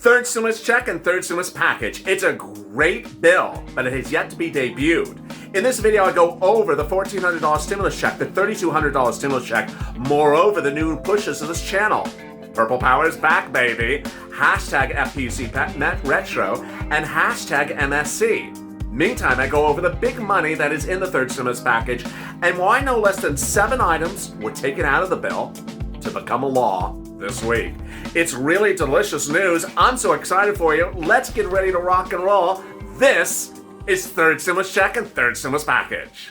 Third stimulus check and third stimulus package. It's a great bill, but it has yet to be debuted. In this video, I go over the $1,400 stimulus check, the $3,200 stimulus check, moreover, the new pushes to this channel. Purple Power is back, baby. Hashtag FPUC Retro and hashtag MSC. Meantime, I go over the big money that is in the third stimulus package and why no less than 7 items were taken out of the bill to become a law this week. It's really delicious news. I'm so excited for you. Let's get ready to rock and roll. This is third stimulus check and third stimulus package.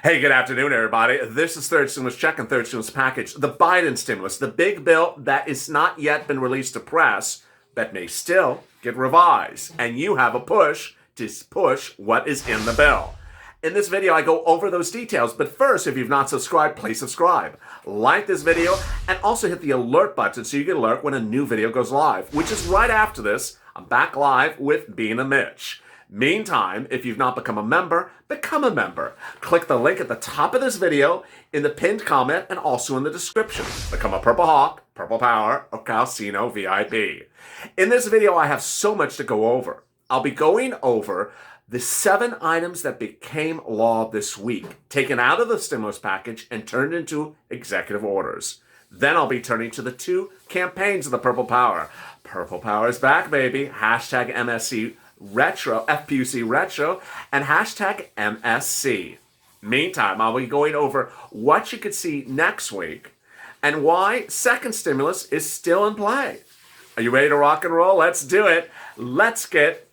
Hey, good afternoon, everybody. This is third stimulus check and third stimulus package. The Biden stimulus, the big bill that is not yet been released to press, that may still get revised. And you have a push to push what is in the bill. In this video, I go over those details. But first, if you've not subscribed, please subscribe. Like this video and also hit the alert button so you get alert when a new video goes live, which is right after this. I'm back live with Bean and Mitch. Meantime, if you've not become a member, become a member. Click the link at the top of this video, in the pinned comment, and also in the description. Become a Purple Hawk, Purple Power, or Calcino VIP. In this video, I have so much to go over. I'll be going over the 7 items that became law this week, taken out of the stimulus package and turned into executive orders. Then I'll be turning to the 2 campaigns of the Purple Power. Purple Power is back, baby. Hashtag MSC Retro, FPUC Retro, and hashtag MSC. Meantime, I'll be going over what you could see next week and why second stimulus is still in play. Are you ready to rock and roll? Let's do it. Let's get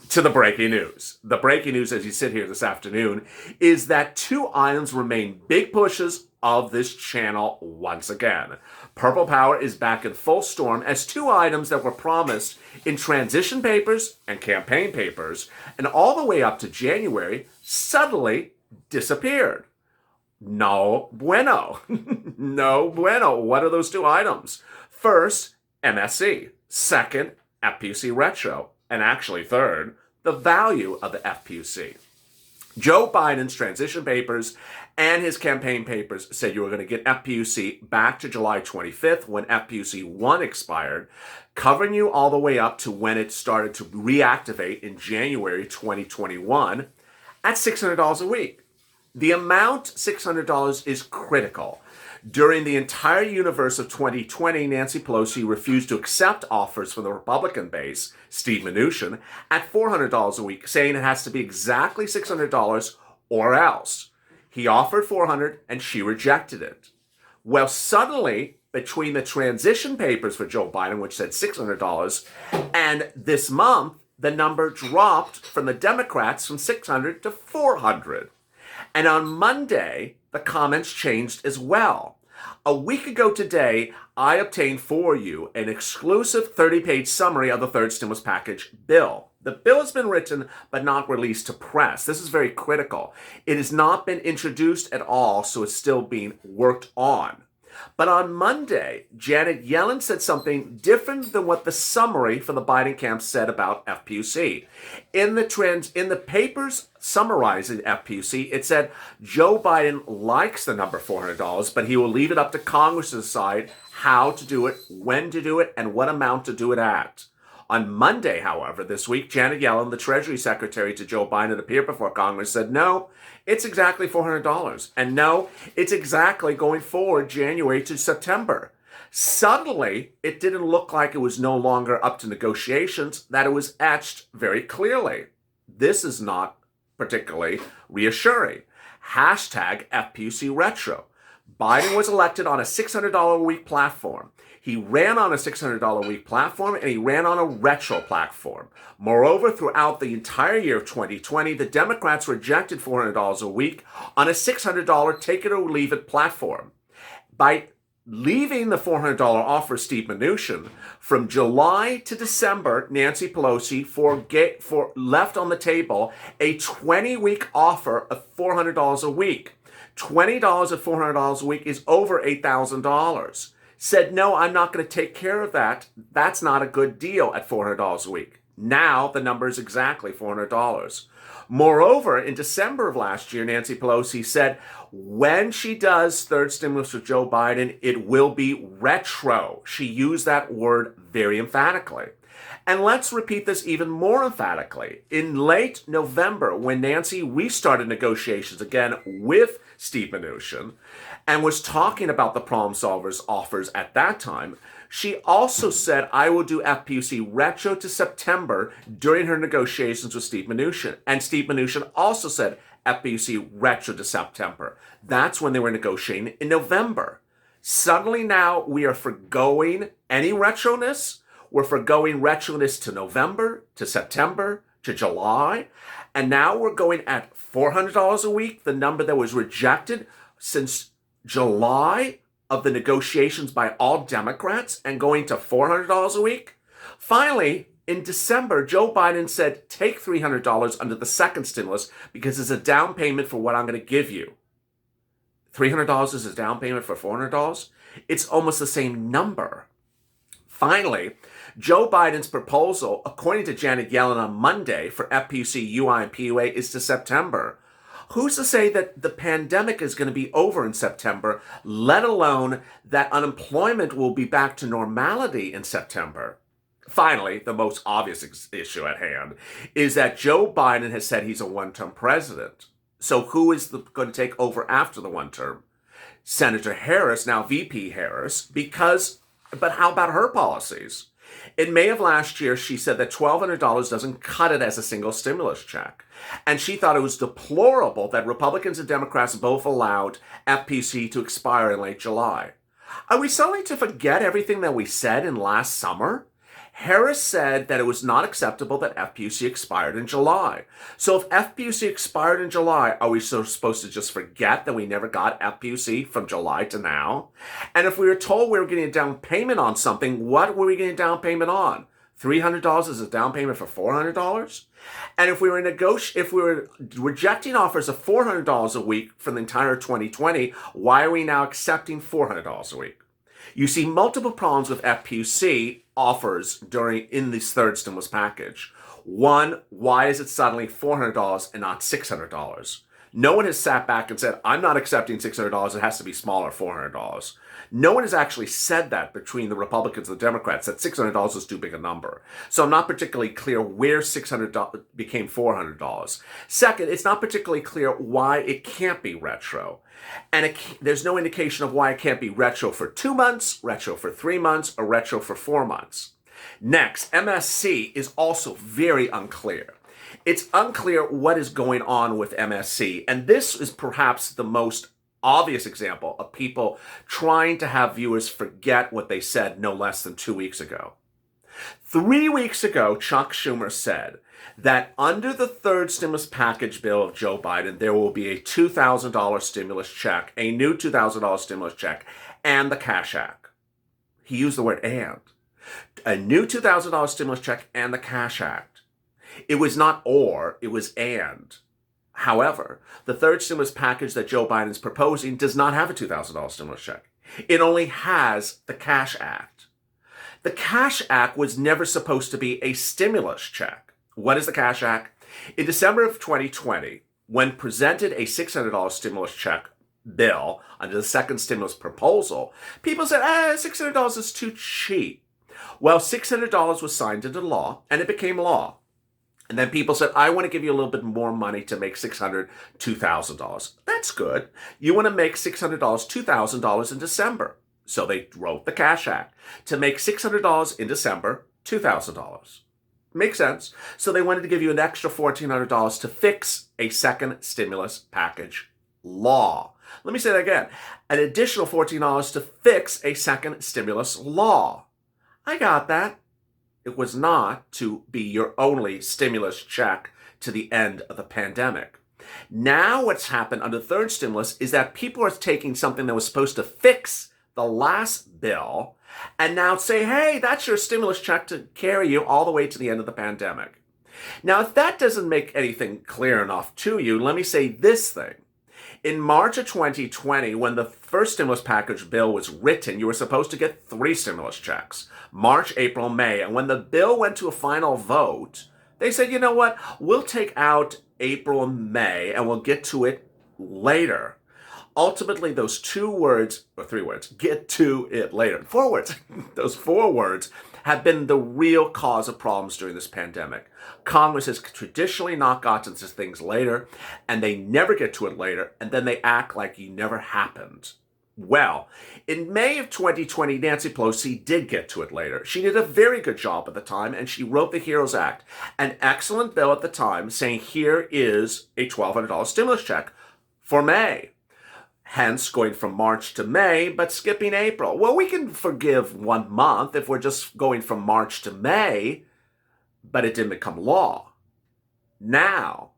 to the breaking news. The breaking news as you sit here this afternoon is that 2 items remain big pushes of this channel once again. Purple Power is back in full storm as 2 items that were promised in transition papers and campaign papers and all the way up to January suddenly disappeared. No bueno. No bueno. What are those 2 items? First, MSC. Second, FPUC Retro. And actually third, the value of the FPUC. Joe Biden's transition papers and his campaign papers said you were going to get FPUC back to July 25th when FPUC 1 expired, covering you all the way up to when it started to reactivate in January 2021 at $600 a week. The amount, $600, is critical. During the entire universe of 2020, Nancy Pelosi refused to accept offers from the Republican base, Steve Mnuchin, at $400 a week, saying it has to be exactly $600 or else. He offered $400 and she rejected it. Well, suddenly, between the transition papers for Joe Biden, which said $600, and this month, the number dropped from the Democrats from $600 to $400. And on Monday, the comments changed as well. A week ago today, I obtained for you an exclusive 30-page summary of the third stimulus package bill. The bill has been written but not released to press. This is very critical. It has not been introduced at all, so it's still being worked on. But on Monday, Janet Yellen said something different than what the summary for the Biden camp said about FPUC. In the papers summarizing FPUC, it said Joe Biden likes the number $400, but he will leave it up to Congress to decide how to do it, when to do it, and what amount to do it at. On Monday, however, this week, Janet Yellen, the Treasury Secretary to Joe Biden, appeared before Congress, said, no, it's exactly $400. And no, it's exactly going forward January to September. Suddenly, it didn't look like it was no longer up to negotiations, that it was etched very clearly. This is not particularly reassuring. Hashtag FPUC Retro. Biden was elected on a $600 a week platform. He ran on a $600 a week platform and he ran on a retro platform. Moreover, throughout the entire year of 2020, the Democrats rejected $400 a week on a $600 take it or leave it platform. By leaving the $400 offer, Steve Mnuchin, from July to December, Nancy Pelosi left on the table a 20-week offer of $400 a week. $20 at $400 a week is over $8,000. Said, no, I'm not going to take care of that. That's not a good deal at $400 a week. Now the number is exactly $400. Moreover, in December of last year, Nancy Pelosi said when she does third stimulus with Joe Biden, it will be retro. She used that word very emphatically. And let's repeat this even more emphatically. In late November, when Nancy restarted negotiations again with Steve Mnuchin and was talking about the problem solvers offers at that time, she also said, I will do FPUC retro to September during her negotiations with Steve Mnuchin. And Steve Mnuchin also said FPUC retro to September. That's when they were negotiating in November. Suddenly now we are forgoing any retroness. We're forgoing retroness to November, to September, to July. And now we're going at $400 a week, the number that was rejected since July of the negotiations by all Democrats, and going to $400 a week. Finally, in December, Joe Biden said, take $300 under the second stimulus because it's a down payment for what I'm going to give you. $300 is a down payment for $400? It's almost the same number. Finally, Joe Biden's proposal, according to Janet Yellen on Monday for FPUC, UI, and PUA, is to September. Who's to say that the pandemic is going to be over in September, let alone that unemployment will be back to normality in September? Finally, the most obvious issue at hand is that Joe Biden has said he's a one-term president. So who is going to take over after the one term? Senator Harris, now VP Harris, but how about her policies? In May of last year, she said that $1,200 doesn't cut it as a single stimulus check. And she thought it was deplorable that Republicans and Democrats both allowed FPC to expire in late July. Are we suddenly to forget everything that we said in last summer? Harris said that it was not acceptable that FPUC expired in July. So if FPUC expired in July, are we supposed to just forget that we never got FPUC from July to now? And if we were told we were getting a down payment on something, what were we getting a down payment on? $300 is a down payment for $400? And if we were rejecting offers of $400 a week for the entire 2020, why are we now accepting $400 a week? You see multiple problems with FPUC offers in this third stimulus package. One, why is it suddenly $400 and not $600? No one has sat back and said, I'm not accepting $600, it has to be smaller, $400. No one has actually said that between the Republicans and the Democrats, that $600 is too big a number. So I'm not particularly clear where $600 became $400. Second, it's not particularly clear why it can't be retro. And there's no indication of why it can't be retro for 2 months, retro for 3 months, or retro for 4 months. Next, MSC is also very unclear. It's unclear what is going on with MSC, and this is perhaps the most obvious example of people trying to have viewers forget what they said no less than 2 weeks ago. 3 weeks ago, Chuck Schumer said that under the third stimulus package bill of Joe Biden, there will be a $2,000 stimulus check, a new $2,000 stimulus check, and the Cash Act. He used the word and. A new $2,000 stimulus check and the Cash Act. It was not or, it was and. However, the third stimulus package that Joe Biden is proposing does not have a $2,000 stimulus check. It only has the Cash Act. The Cash Act was never supposed to be a stimulus check. What is the Cash Act? In December of 2020, when presented a $600 stimulus check bill under the second stimulus proposal, people said, $600 is too cheap. Well, $600 was signed into law, and it became law. And then people said, I want to give you a little bit more money to make $600, $2,000. That's good. You want to make $600, $2,000 in December. So they wrote the Cash Act to make $600 in December, $2,000. Makes sense. So they wanted to give you an extra $1,400 to fix a second stimulus package law. Let me say that again. An additional $14 to fix a second stimulus law. I got that. It was not to be your only stimulus check to the end of the pandemic. Now what's happened under third stimulus is that people are taking something that was supposed to fix the last bill and now say, hey, that's your stimulus check to carry you all the way to the end of the pandemic. Now, if that doesn't make anything clear enough to you, let me say this thing. In March of 2020, when the first stimulus package bill was written, you were supposed to get 3 stimulus checks, March, April, May. And when the bill went to a final vote, they said, you know what, we'll take out April and May and we'll get to it later. Ultimately, those 2 words, or 3 words, get to it later, 4 words, those 4 words have been the real cause of problems during this pandemic. Congress has traditionally not gotten to things later, and they never get to it later, and then they act like it never happened. Well, in May of 2020, Nancy Pelosi did get to it later. She did a very good job at the time, and she wrote the HEROES Act, an excellent bill at the time, saying here is a $1,200 stimulus check for May. Hence, going from March to May, but skipping April. Well, we can forgive 1 month if we're just going from March to May, but it didn't become law. Now,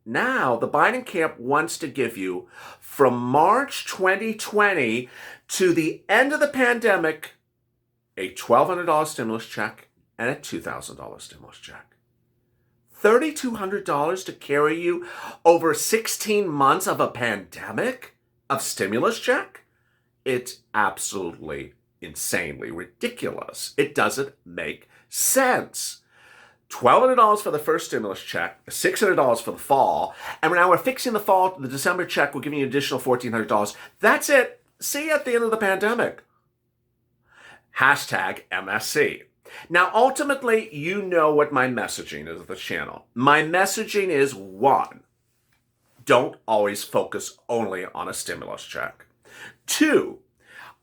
the Biden camp wants to give you from March 2020 to the end of the pandemic a $1,200 stimulus check and a $2,000 stimulus check. $3,200 to carry you over 16 months of a pandemic? Of stimulus check? It's absolutely insanely ridiculous. It doesn't make sense. $1,200 for the first stimulus check, $600 for the fall, and now we're fixing the fall, the December check, we're giving you an additional $1,400. That's it. See you at the end of the pandemic. Hashtag MSC. Now, ultimately, you know what my messaging is at the channel. My messaging is 1. Don't always focus only on a stimulus check. 2,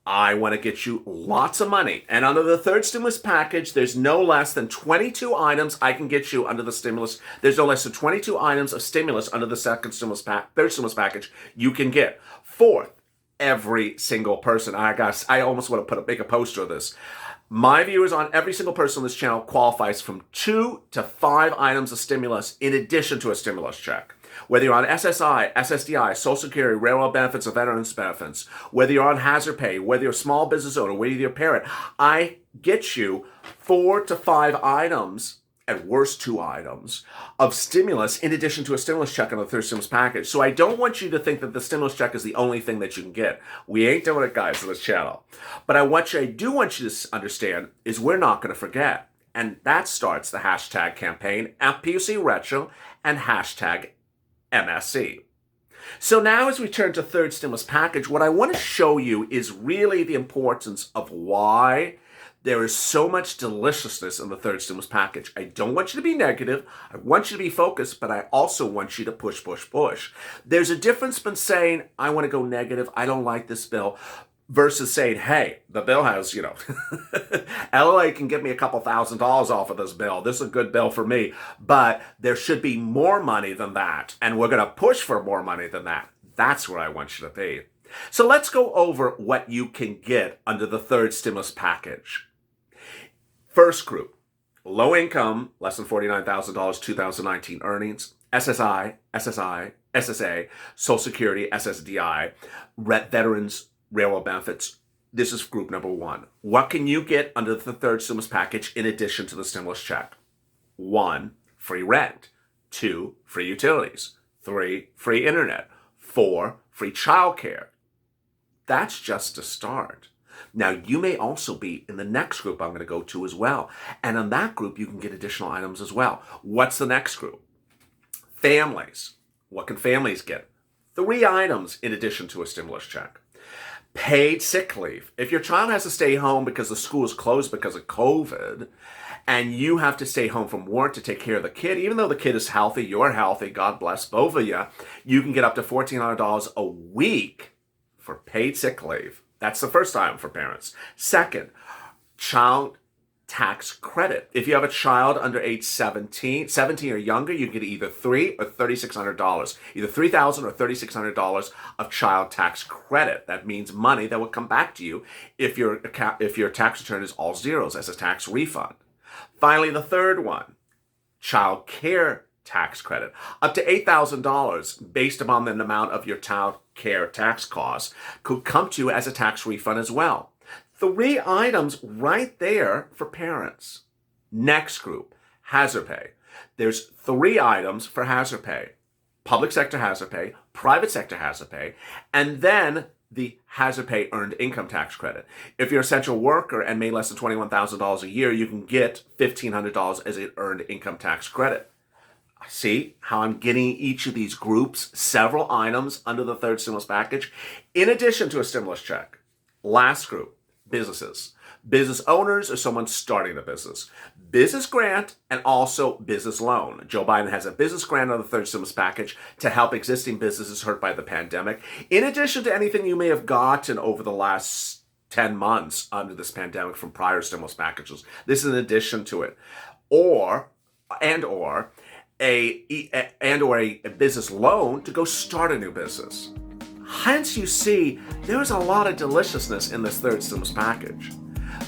I want to get you lots of money. And under the third stimulus package, there's no less than 22 items I can get you under the stimulus. There's no less than 22 items of stimulus under the third stimulus package you can get. 4th, every single person. I almost want to make a poster of this. My viewers on every single person on this channel qualifies from 2 to 5 items of stimulus in addition to a stimulus check. Whether you're on SSI, SSDI, Social Security, railroad benefits, or veterans benefits, whether you're on hazard pay, whether you're a small business owner, whether you're a parent, I get you 4 to 5 items, at worst 2 items, of stimulus in addition to a stimulus check on the third stimulus package. So I don't want you to think that the stimulus check is the only thing that you can get. We ain't doing it, guys, on this channel. But I do want you to understand is we're not going to forget. And that starts the hashtag campaign, PUC Retro, and hashtag MSC. So now as we turn to third stimulus package, what I want to show you is really the importance of why there is so much deliciousness in the third stimulus package. I don't want you to be negative. I want you to be focused, but I also want you to push, push, push. There's a difference between saying, I want to go negative, I don't like this bill, versus saying, hey, the bill has, LA can give me a couple $1,000s off of this bill. This is a good bill for me, but there should be more money than that, and we're going to push for more money than that. That's where I want you to be. So let's go over what you can get under the third stimulus package. First group, low income, less than $49,000, 2019 earnings, SSI, SSA, Social Security, SSDI, veterans, railroad benefits. This is group number 1. What can you get under the third stimulus package in addition to the stimulus check? 1, free rent. 2, free utilities. 3, free internet. 4, free childcare. That's just a start. Now, you may also be in the next group I'm going to go to as well. And in that group, you can get additional items as well. What's the next group? Families. What can families get? 3 items in addition to a stimulus check. Paid sick leave. If your child has to stay home because the school is closed because of COVID, and you have to stay home from work to take care of the kid, even though the kid is healthy, you're healthy, God bless both of you, you can get up to $1,400 a week for paid sick leave. That's the first item for parents. Second, child tax credit. If you have a child under age 17 or younger, you get either $3,000 or $3,600. Either $3,000 or $3,600 of child tax credit. That means money that will come back to you if your tax return is all zeros as a tax refund. Finally, the third one, child care tax credit. Up to $8,000 based upon the amount of your child care tax costs could come to you as a tax refund as well. 3 items right there for parents. Next group, hazard pay. There's 3 items for hazard pay. Public sector hazard pay, private sector hazard pay, and then the hazard pay earned income tax credit. If you're an essential worker and made less than $21,000 a year, you can get $1,500 as an earned income tax credit. See how I'm getting each of these groups several items under the third stimulus package, in addition to a stimulus check. Last group, businesses. Business owners or someone starting a business. Business grant and also business loan. Joe Biden has a business grant on the third stimulus package to help existing businesses hurt by the pandemic, in addition to anything you may have gotten over the last 10 months under this pandemic from prior stimulus packages. This is in addition to it. Or a business loan to go start a new business. Hence, you see, there's a lot of deliciousness in this third stimulus package.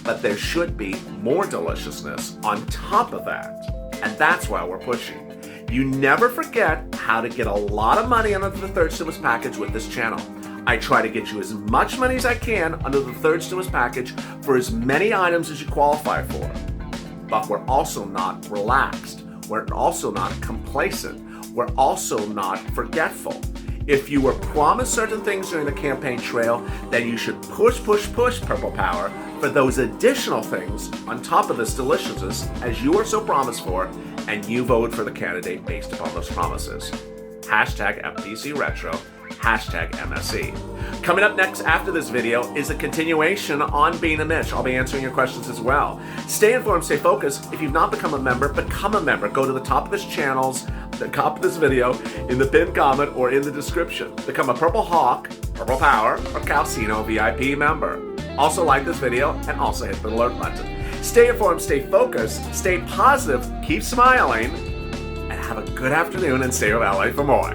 But there should be more deliciousness on top of that. And that's why we're pushing. You never forget how to get a lot of money under the third stimulus package with this channel. I try to get you as much money as I can under the third stimulus package for as many items as you qualify for. But we're also not relaxed. We're also not complacent. We're also not forgetful. If you were promised certain things during the campaign trail, then you should push Purple Power for those additional things on top of this deliciousness as you are so promised for, and you vote for the candidate based upon those promises. Hashtag FPC Retro, hashtag MSC. Coming up next after this video is a continuation on Being a Mitch. I'll be answering your questions as well. Stay informed, stay focused. If you've not become a member, become a member. Go to the top of this channel's, the top of this video, in the pinned comment or in the description. Become a Purple Hawk, Purple Power, or Calcino VIP member. Also like this video and also hit the alert button. Stay informed, stay focused, stay positive, keep smiling, and have a good afternoon and stay with LA for more.